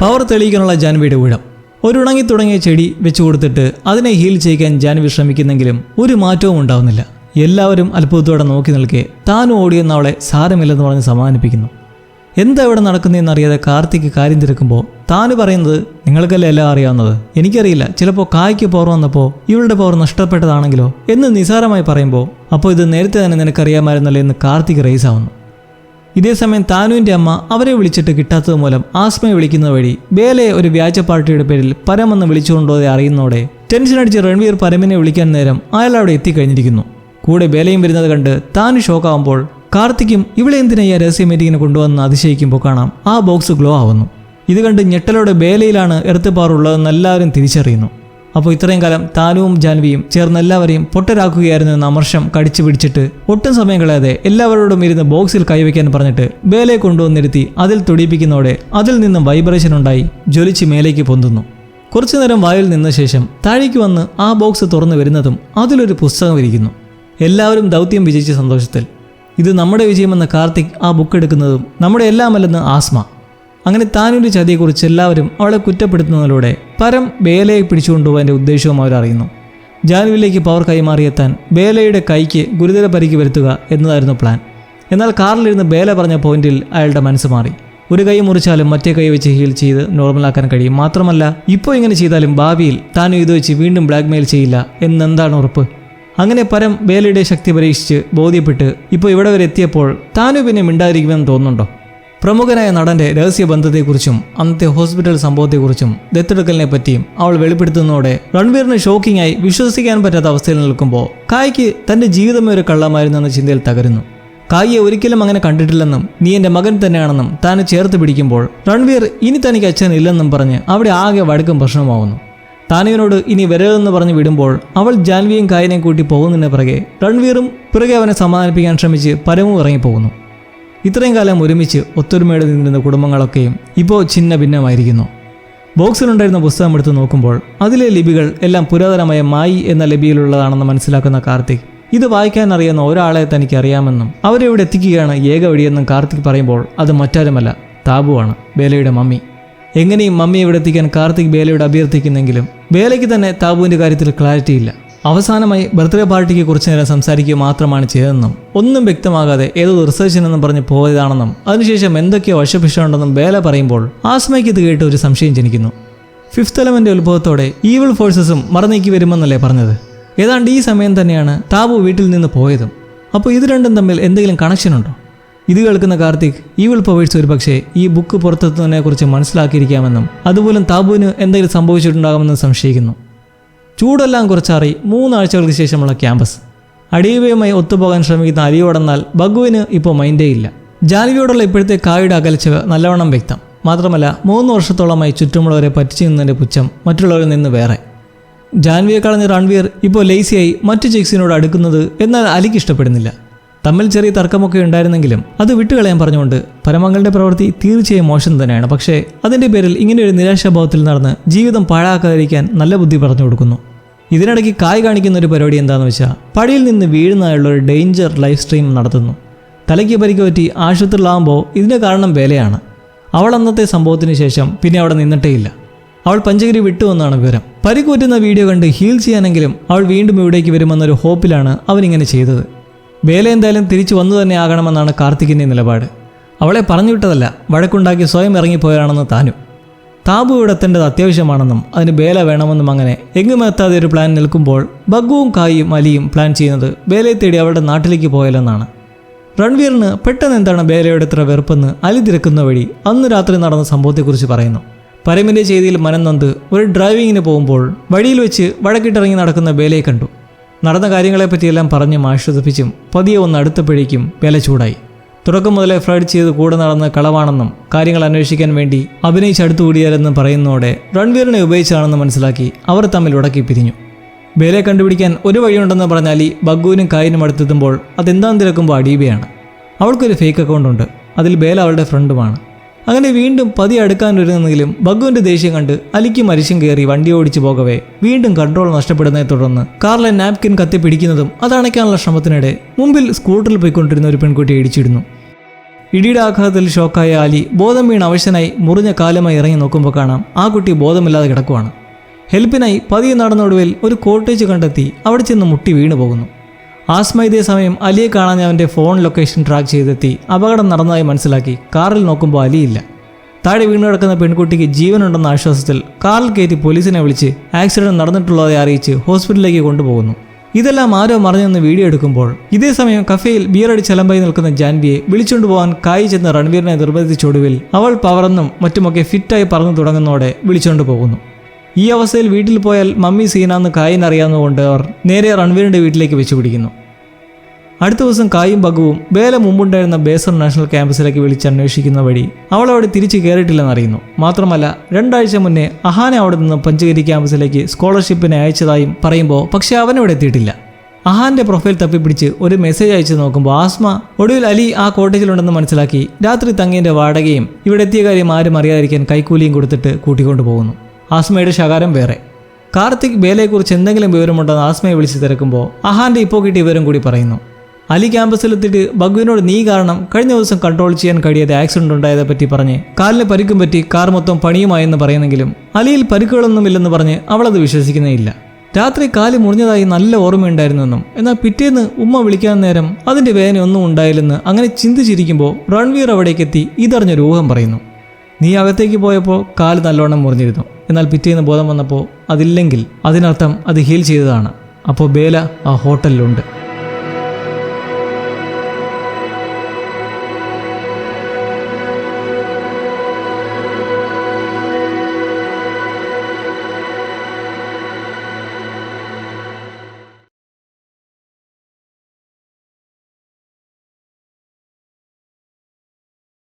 Power തെളിയിക്കാനുള്ള ജാൻവിയുടെ ഊഴം. ഒരു ഉണങ്ങി തുടങ്ങിയ ചെടി വെച്ചു കൊടുത്തിട്ട് അതിനെ ഹീൽ ചെയ്യിക്കാൻ ജാൻവി ശ്രമിക്കുന്നെങ്കിലും ഒരു മാറ്റവും ഉണ്ടാവുന്നില്ല. എല്ലാവരും അത്ഭുതത്തോടെ നോക്കി നിൽക്കെ താനും ഓടിയെന്ന് അവളെ സാരമില്ലെന്ന് പറഞ്ഞ് സമാധാനിപ്പിക്കുന്നു. എന്താ ഇവിടെ നടക്കുന്നതെന്നറിയാതെ കാർത്തിക് കാര്യം തിരക്കുമ്പോൾ താന് പറയുന്നത് നിങ്ങൾക്കല്ലേ എല്ലാം അറിയാവുന്നത്, എനിക്കറിയില്ല, ചിലപ്പോൾ കായ്ക്ക് പവർ വന്നപ്പോൾ ഇവളുടെ പവർ നഷ്ടപ്പെട്ടതാണെങ്കിലോ എന്ന് നിസാരമായി പറയുമ്പോൾ അപ്പോൾ ഇത് നേരത്തെ തന്നെ നിനക്കറിയാമായിരുന്നല്ലേ എന്ന് കാർത്തിക് റേസ് ആവുന്നു. ഇതേസമയം താനുവിൻ്റെ അമ്മ അവരെ വിളിച്ചിട്ട് കിട്ടാത്തത് മൂലം ആസ്മയെ വിളിക്കുന്നത് വഴി ബേലയെ ഒരു വ്യാജ പാർട്ടിയുടെ പേരിൽ പരമെന്ന് വിളിച്ചുകൊണ്ടോതെ അറിയുന്നതോടെ ടെൻഷൻ അടിച്ച് രൺവീർ പരമിനെ വിളിക്കാൻ നേരം അയാൾ അവിടെ എത്തിക്കഴിഞ്ഞിരിക്കുന്നു. കൂടെ ബേലയും വരുന്നത് കണ്ട് താൻ ഷോക്കാവുമ്പോൾ കാർത്തിക്കും ഇവിടെ എന്തിനാ ഈ രഹസ്യ മീറ്റിങ്ങിന് കൊണ്ടുവന്ന് അതിശയിക്കുമ്പോൾ കാണാം ആ ബോക്സ് ഗ്ലോ ആവുന്നു. ഇത് കണ്ട് ഞെട്ടലോടെ ബേലയിലാണ് എർത്ത് പവർ ഉള്ളതെന്ന് എല്ലാവരും തിരിച്ചറിയുന്നു. അപ്പോൾ ഇത്രയും കാലം താനുവും ജാൻവിയും ചേർന്ന് എല്ലാവരെയും പൊട്ടരാക്കുകയായിരുന്നു എന്ന അമർഷം കടിച്ചു പിടിച്ചിട്ട് ഒട്ടും സമയം കളയാതെ എല്ലാവരോടും ഇരുന്ന് ബോക്സിൽ കൈവയ്ക്കാൻ പറഞ്ഞിട്ട് ബേലയെ കൊണ്ടുവന്നിരുത്തി അതിൽ തുടിപ്പിക്കുന്നതോടെ അതിൽ നിന്നും വൈബ്രേഷൻ ഉണ്ടായി ജ്വലിച്ച് മേലേക്ക് പൊന്തുന്നു. കുറച്ചു നേരം വായിൽ നിന്ന ശേഷം താഴേക്ക് വന്ന് ആ ബോക്സ് തുറന്നു വരുന്നതും അതിലൊരു പുസ്തകം ഇരിക്കുന്നു. എല്ലാവരും ദൗത്യം വിജയിച്ച സന്തോഷത്തിൽ ഇത് നമ്മുടെ വിജയമെന്ന് കാർത്തിക് ആ ബുക്ക് എടുക്കുന്നതും നമ്മുടെ എല്ലാമല്ലെന്ന് ആസ്മ. അങ്ങനെ താനൂരിൻ്റെ ചതിയെക്കുറിച്ച് എല്ലാവരും അവളെ കുറ്റപ്പെടുത്തുന്നതിലൂടെ പരം ബേലയെ പിടിച്ചുകൊണ്ടുപോകാൻ്റെ ഉദ്ദേശവും അവരറിയുന്നു. ജാൻവിയിലേക്ക് പവർ കൈമാറിയെത്താൻ ബേലയുടെ കൈക്ക് ഗുരുതര പരിക്ക് വരുത്തുക എന്നതായിരുന്നു പ്ലാൻ. എന്നാൽ കാറിലിരുന്ന് ബേല പറഞ്ഞ പോയിന്റിൽ അയാളുടെ മനസ്സ് മാറി. ഒരു കൈ മുറിച്ചാലും മറ്റേ കൈ വെച്ച് ഹീൽ ചെയ്ത് നോർമലാക്കാൻ കഴിയും. മാത്രമല്ല ഇപ്പോൾ ഇങ്ങനെ ചെയ്താലും ഭാവിയിൽ താനും ഇത് വെച്ച് വീണ്ടും ബ്ലാക്ക്മെയിൽ ചെയ്യില്ല എന്നെന്താണ് ഉറപ്പ്? അങ്ങനെ പരം ബേലയുടെ ശക്തി പരീക്ഷിച്ച് ബോധ്യപ്പെട്ട് ഇപ്പോൾ ഇവിടെ വരെ എത്തിയപ്പോൾ താനു പിന്നെ മിണ്ടാതിരിക്കുമെന്ന് തോന്നുന്നുണ്ടോ? പ്രമുഖനായ നടൻ്റെ രഹസ്യബന്ധത്തെക്കുറിച്ചും അന്നത്തെ ഹോസ്പിറ്റൽ സംഭവത്തെക്കുറിച്ചും ദത്തെടുക്കലിനെ പറ്റിയും അവൾ വെളിപ്പെടുത്തുന്നതോടെ രൺവീറിന് ഷോക്കിംഗായി വിശ്വസിക്കാൻ പറ്റാത്ത അവസ്ഥയിൽ നിൽക്കുമ്പോൾ കായ്ക്ക് തൻ്റെ ജീവിതമേ ഒരു കള്ളമായിരുന്നു എന്ന ചിന്തയിൽ തകരുന്നു. കായ്യെ ഒരിക്കലും അങ്ങനെ കണ്ടിട്ടില്ലെന്നും നീ എൻ്റെ മകൻ തന്നെയാണെന്നും താൻ ചേർത്ത് പിടിക്കുമ്പോൾ രൺവീർ ഇനി തനിക്ക് അച്ഛനില്ലെന്നും പറഞ്ഞ് അവിടെ ആകെ വഴക്കും പ്രശ്നമാവുന്നു. താനുവിനോട് ഇനി വരരുതെന്ന് പറഞ്ഞ് വിടുമ്പോൾ അവൾ ജാൻവിയും കായനെയും കൂട്ടി പോകുന്നതിന് പിറകെ രൺവീറും പിറകെ അവനെ സമാധാനിപ്പിക്കാൻ ശ്രമിച്ച് പരമും ഇറങ്ങിപ്പോകുന്നു. ഇത്രയും കാലം ഒരുമിച്ച് ഒത്തൊരുമയോടെ നിന്നിരുന്ന കുടുംബങ്ങളൊക്കെയും ഇപ്പോൾ ഛിന്ന ഭിന്നമായിരിക്കുന്നു. ബോക്സിലുണ്ടായിരുന്ന പുസ്തകം എടുത്ത് നോക്കുമ്പോൾ അതിലെ ലിപികൾ എല്ലാം പുരാതനമായ മായി എന്ന ലിപിയിലുള്ളതാണെന്ന് മനസ്സിലാക്കുന്ന കാർത്തിക് ഇത് വായിക്കാൻ അറിയുന്ന ഒരാളെ തനിക്ക് അറിയാമെന്നും അവരെ ഇവിടെ എത്തിക്കുകയാണ് ഏക വഴിയെന്നും കാർത്തിക് പറയുമ്പോൾ അത് മറ്റാരുമല്ല, താബുവാണ്, ബേലയുടെ മമ്മി. എങ്ങനെയും മമ്മിയെ ഇവിടെ എത്തിക്കാൻ കാർത്തിക് ബേലയോട് അഭ്യർത്ഥിക്കുന്നെങ്കിലും ബേലയ്ക്ക് തന്നെ താബുവിൻ്റെ കാര്യത്തിൽ ക്ലാരിറ്റി ഇല്ല. അവസാനമായി ബർത്ത്ഡേ പാർട്ടിക്ക് കുറച്ചു നേരം സംസാരിക്കുക മാത്രമാണ് ചെയ്തതെന്നും ഒന്നും വ്യക്തമാകാതെ ഏതോ റിസർച്ചിനെന്നും പറഞ്ഞ് പോയതാണെന്നും അതിനുശേഷം എന്തൊക്കെയോ വശഭിഷമുണ്ടെന്നും ബേല പറയുമ്പോൾ ആസ്മയ്ക്ക് ഇത് കേട്ട് ഒരു സംശയം ജനിക്കുന്നു. ഫിഫ്ത്ത് എലമെൻ്റ് ഉത്ഭവത്തോടെ ഈവിൾ ഫോഴ്സസും മറന്നേക്ക് വരുമെന്നല്ലേ പറഞ്ഞത്? ഏതാണ്ട് ഈ സമയം തന്നെയാണ് താബു വീട്ടിൽ നിന്ന് പോയതും. അപ്പോൾ ഇത് രണ്ടും തമ്മിൽ എന്തെങ്കിലും കണക്ഷനുണ്ടോ? ഇത് കേൾക്കുന്ന കാർത്തിക് ഈവിൾ പവേഴ്സ് ഒരു പക്ഷേ ഈ ബുക്ക് പുറത്തെത്തുന്നതിനെക്കുറിച്ച് മനസ്സിലാക്കിയിരിക്കാമെന്നും അതുപോലെ താബുവിന് എന്തെങ്കിലും സംഭവിച്ചിട്ടുണ്ടാകുമെന്നും സംശയിക്കുന്നു. ചൂടെല്ലാം കുറച്ചാറി 3 ആഴ്ചകൾക്ക് ശേഷമുള്ള ക്യാമ്പസ്. അടിയവയുമായി ഒത്തുപോകാൻ ശ്രമിക്കുന്ന അലിയോടെന്നാൽ ബഗ്ഗുവിന് ഇപ്പോൾ മൈൻഡേ ഇല്ല. ജാൻവിയോടുള്ള ഇപ്പോഴത്തെ കായുടെ അകൽച്ച നല്ലവണ്ണം വ്യക്തം. മാത്രമല്ല 3 വർഷത്തോളമായി ചുറ്റുമുള്ളവരെ പറ്റിച്ചു നിന്നതിൻ്റെ പുച്ഛം മറ്റുള്ളവരിൽ നിന്ന് വേറെ. ജാൻവിയെ കളഞ്ഞ രൺവീർ ഇപ്പോൾ ലേസിയായി മറ്റു ചെക്സിനോട് അടുക്കുന്നത് എന്നാൽ അലിക്ക് ഇഷ്ടപ്പെടുന്നില്ല. തമ്മിൽ ചെറിയ തർക്കമൊക്കെ ഉണ്ടായിരുന്നെങ്കിലും അത് വിട്ടുകളയാൻ പറഞ്ഞുകൊണ്ട് പരമങ്ങളുടെ പ്രവൃത്തി തീർച്ചയായും മോശം തന്നെയാണ്. പക്ഷേ അതിൻ്റെ പേരിൽ ഇങ്ങനെയൊരു നിരാശാഭാവത്തിൽ നടന്ന് ജീവിതം പാഴാക്കാതിരിക്കാൻ നല്ല ബുദ്ധി പറഞ്ഞു കൊടുക്കുന്നു. ഇതിനിടയ്ക്ക് കായ് കാണിക്കുന്ന ഒരു പരിപാടി എന്താണെന്ന് വെച്ചാൽ പടിയിൽ നിന്ന് വീഴുന്നതായുള്ള ഒരു ഡേഞ്ചർ ലൈവ് സ്ട്രീം നടത്തുന്നു. തലയ്ക്ക് പരിക്ക് പറ്റി ആശുപത്രിയിലാകുമ്പോൾ ഇതിൻ്റെ കാരണം ബേലയാണ്. അവൾ അന്നത്തെ സംഭവത്തിന് ശേഷം പിന്നെ അവിടെ നിന്നിട്ടേയില്ല. അവൾ പഞ്ചഗിരി വിട്ടുവെന്നാണ് വിവരം. പരിക്കുപറ്റുന്ന വീഡിയോ കണ്ട് ഹീൽ ചെയ്യാനെങ്കിലും അവൾ വീണ്ടും ഇവിടേക്ക് വരുമെന്നൊരു ഹോപ്പിലാണ് അവനിങ്ങനെ ചെയ്തത്. ബേല എന്തായാലും തിരിച്ചു വന്നു തന്നെ ആകണമെന്നാണ് കാർത്തികിൻ്റെ നിലപാട്. അവളെ പറഞ്ഞു വിട്ടതല്ല, വഴക്കുണ്ടാക്കി സ്വയം ഇറങ്ങിപ്പോയാണെന്ന് താനും. താബു ഇവിടെ എത്തേണ്ടത് അത്യാവശ്യമാണെന്നും അതിന് ബേല വേണമെന്നും അങ്ങനെ എങ്ങുമെത്താതെ ഒരു പ്ലാൻ നിൽക്കുമ്പോൾ ബഗ്ഗുവും കായും അലിയും പ്ലാൻ ചെയ്യുന്നത് ബേലയെ തേടി അവളുടെ നാട്ടിലേക്ക് പോയാലെന്നാണ്. രൺവീറിന് പെട്ടെന്ന് എന്താണ് ബേലയുടെ ഇത്ര വെറുപ്പെന്ന് അലി തിരക്കുന്ന വഴി അന്ന് രാത്രി നടന്ന സംഭവത്തെക്കുറിച്ച് പറയുന്നു. പരമിൻ്റെ ചെയ്തിയിൽ മനം നൊന്ത് ഒരു ഡ്രൈവിങ്ങിന് പോകുമ്പോൾ വഴിയിൽ വെച്ച് വഴക്കിട്ടിറങ്ങി നടക്കുന്ന ബേലയെ കണ്ടു. നടന്ന കാര്യങ്ങളെപ്പറ്റിയെല്ലാം പറഞ്ഞും ആശ്വസിപ്പിച്ചും പതിയെ ഒന്ന് അടുത്തപ്പോഴേക്കും ബേല ചൂടായി. തുടക്കം മുതലേ ഫ്ലഡ് ചെയ്ത് കൂടെ നടന്ന് കളവാണെന്നും കാര്യങ്ങൾ അന്വേഷിക്കാൻ വേണ്ടി അഭിനയിച്ചടുത്തുകൂടിയാലെന്നും പറയുന്നതോടെ രൺവീറിനെ ഉപയോഗിച്ചാണെന്ന് മനസ്സിലാക്കി അവർ തമ്മിൽ ഉടക്കി പിരിഞ്ഞു. ബേലയെ കണ്ടുപിടിക്കാൻ ഒരു വഴിയുണ്ടെന്ന് പറഞ്ഞ അലി ബഗ്ഗുവിനും കായിനും അടുത്തെത്തുമ്പോൾ അതെന്താന്ന് തിരക്കുമ്പോൾ അഡീബയാണ്. അവൾക്കൊരു ഫേക്ക് അക്കൗണ്ട് ഉണ്ട്, അതിൽ ബേല അവളുടെ ഫ്രണ്ടുമാണ്. അങ്ങനെ വീണ്ടും പതി അടുക്കാനൊരുങ്ങുന്നെങ്കിലും ബഗ്ഗുവിൻ്റെ ദേഷ്യം കണ്ട് അലിക്ക് മരിശം കയറി വണ്ടി ഓടിച്ചു പോകവേ വീണ്ടും കൺട്രോൾ നഷ്ടപ്പെടുന്നതിനെ തുടർന്ന് കാറിലെ നാപ്കിൻ കത്തി പിടിക്കുന്നതും അതണയ്ക്കാനുള്ള ശ്രമത്തിനിടെ മുമ്പിൽ സ്കൂട്ടറിൽ പോയിക്കൊണ്ടിരുന്ന ഒരു പെൺകുട്ടിയെ ഇടിച്ചിടുന്നു. ഇടിയുടെ ആഘാതത്തിൽ ഷോക്കായ അലി ബോധം വീണ് അവശനായി മുറിഞ്ഞ കാലുമായി ഇറങ്ങി നോക്കുമ്പോൾ കാണാം ആ കുട്ടി ബോധമില്ലാതെ കിടക്കുവാണ്. ഹെൽപ്പിനായി പതിയെ നടന്നൊടുവിൽ ഒരു കോട്ടേജ് കണ്ടെത്തി അവിടെ ചെന്ന് മുട്ടി വീണു പോകുന്നു. ആസ്മ ഇതേ സമയം അലിയെ കാണാൻ അവൻ്റെ ഫോൺ ലൊക്കേഷൻ ട്രാക്ക് ചെയ്തെത്തി അപകടം നടന്നതായി മനസ്സിലാക്കി കാറിൽ നോക്കുമ്പോൾ അലിയില്ല. താഴെ വീണു കിടക്കുന്ന പെൺകുട്ടിക്ക് ജീവനുണ്ടെന്ന ആശ്വാസത്തിൽ കാറിൽ കയറ്റി പോലീസിനെ വിളിച്ച് ആക്സിഡന്റ് നടന്നിട്ടുള്ളതെ അറിയിച്ച് ഹോസ്പിറ്റലിലേക്ക് കൊണ്ടുപോകുന്നു. ഇതെല്ലാം ആരോ മറിഞ്ഞെന്ന് വീഡിയോ എടുക്കുമ്പോൾ ഇതേ സമയം കഫേയിൽ ബിയറടി ചലമ്പായി നിൽക്കുന്ന ജാൻവിയെ വിളിച്ചുകൊണ്ടുപോകാൻ കായി ചെന്ന് റൺവീറിനെ നിർബന്ധിച്ചൊടുവിൽ അവൾ പവറെന്നും മറ്റുമൊക്കെ ഫിറ്റായി പറഞ്ഞു തുടങ്ങുന്നതോടെ വിളിച്ചുകൊണ്ട് പോകുന്നു. ഈ അവസ്ഥയിൽ വീട്ടിൽ പോയാൽ മമ്മി സീനാന്ന് കായിന് അറിയാവുന്നതുകൊണ്ട് അവർ നേരെ റൺവീറിൻ്റെ വീട്ടിലേക്ക് വെച്ചു പിടിക്കുന്നു. അടുത്ത ദിവസം കായും ബഗുവും ബേല മുമ്പുണ്ടായിരുന്ന ബേസർ നാഷണൽ ക്യാമ്പസിലേക്ക് വിളിച്ചന്വേഷിക്കുന്ന വഴി അവൾ അവിടെ തിരിച്ചു കയറിയിട്ടില്ലെന്നറിയുന്നു. മാത്രമല്ല 2 ആഴ്ച മുന്നേ അഹാനെ അവിടെ നിന്ന് പഞ്ചഗിരി ക്യാമ്പസിലേക്ക് സ്കോളർഷിപ്പിനെ അയച്ചതായും പറയുമ്പോൾ പക്ഷേ അവനവിടെ എത്തിയിട്ടില്ല. അഹാന്റെ പ്രൊഫൈൽ തപ്പിപ്പിടിച്ച് ഒരു മെസ്സേജ് അയച്ചു നോക്കുമ്പോൾ ആസ്മ ഒടുവിൽ അലി ആ കോട്ടേജിലുണ്ടെന്ന് മനസ്സിലാക്കി രാത്രി തങ്ങിയതിൻ്റെ വാടകയും ഇവിടെ എത്തിയ കാര്യം ആരും അറിയാതിരിക്കാൻ കൈക്കൂലിയും കൊടുത്തിട്ട് കൂട്ടിക്കൊണ്ടു പോകുന്നു. ആസ്മയുടെ ശകാരം വേറെ. കാർത്തിക് ബേലയെക്കുറിച്ച് എന്തെങ്കിലും വിവരമുണ്ടെന്ന് ആസ്മയെ വിളിച്ച് തിരക്കുമ്പോൾ അഹാന്റെ ഇപ്പോൾ കിട്ടിയ വിവരം കൂടി പറയുന്നു. അലി ക്യാമ്പസിലെത്തിയിട്ട് ബഗുവിനോട് നീ കാരണം കഴിഞ്ഞ ദിവസം കൺട്രോൾ ചെയ്യാൻ കഴിയാതെ ആക്സിഡന്റ് ഉണ്ടായതെ പറ്റി പറഞ്ഞ് കാലിന് പരിക്കും പറ്റി കാർ മൊത്തം പണിയുമായെന്ന് പറയുന്നെങ്കിലും അലിയിൽ പരിക്കുകളൊന്നുമില്ലെന്ന് പറഞ്ഞ് അവളത് വിശ്വസിക്കുന്നേയില്ല. രാത്രി കാല് മുറിഞ്ഞതായി നല്ല ഓർമ്മയുണ്ടായിരുന്നെന്നും എന്നാൽ പിറ്റേന്ന് ഉമ്മ വിളിക്കാൻ നേരം അതിൻ്റെ വേദനയൊന്നും ഉണ്ടായില്ലെന്ന് അങ്ങനെ ചിന്തിച്ചിരിക്കുമ്പോൾ റൺവീർ അവിടേക്കെത്തി ഇതറിഞ്ഞൊരു ഊഹം പറയുന്നു. നീ അകത്തേക്ക് പോയപ്പോൾ കാല് നല്ലോണം മുറിഞ്ഞിരുന്നു, എന്നാൽ പിറ്റേന്ന് ബോധം വന്നപ്പോൾ അതില്ലെങ്കിൽ അതിനർത്ഥം അത് ഹീൽ ചെയ്തതാണ്. അപ്പോൾ ബേല ആ ഹോട്ടലിലുണ്ട്.